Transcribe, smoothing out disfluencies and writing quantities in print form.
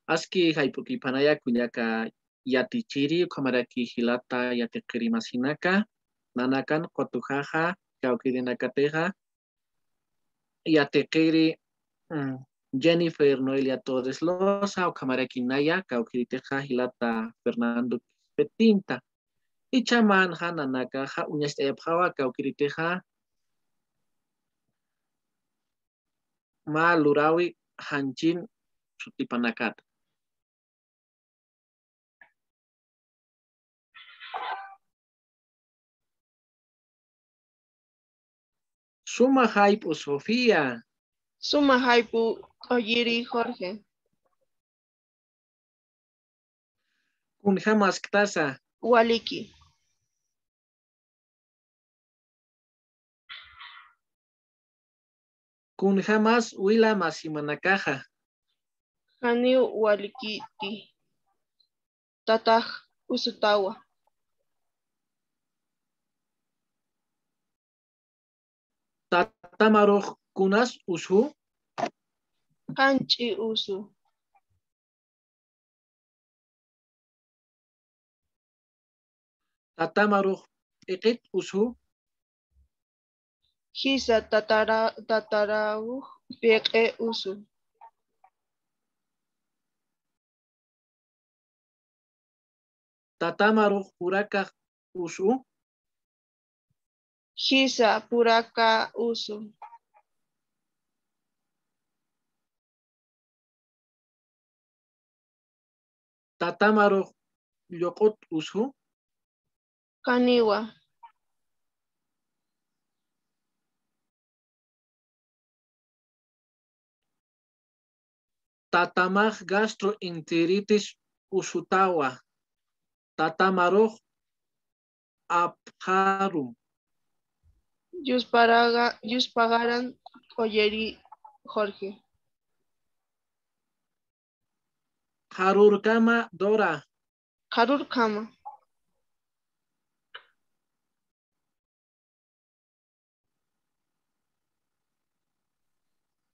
Aski haypukipanaya kuñaka yatichiri kamaraki hilata yatikiri masinaka nanakan qotujaja kawkirinakateja yatikiri Jennifer Noelia Torres Loza o kamaraki naya kawkiriteja hilata Fernando Petinta ichaman nanaka ja uñastayapjawa kawkiriteja ma lurawi hanchin sutipanakata. Suma hypo Sofía. Suma hypo Oyiri Jorge. Kunja masktasa. Waliki. Kunja mas wila masimanakaja. Haniu walikiti. Tataj usutawa. Tatamaruj kunas usu. Hanchi usu. Tatamaruj ikit usu. Hisa tatarau peque usu. Tatamaruj puraka usu. Hisa puraka usu. Tatamaruj yokut usu. Kaniwa. Tatamaj gastroenteritis usutawa. Tatamaruj abharum. Yuspagaran Oyeri Jorge. Harurkama Dora. Harurkama.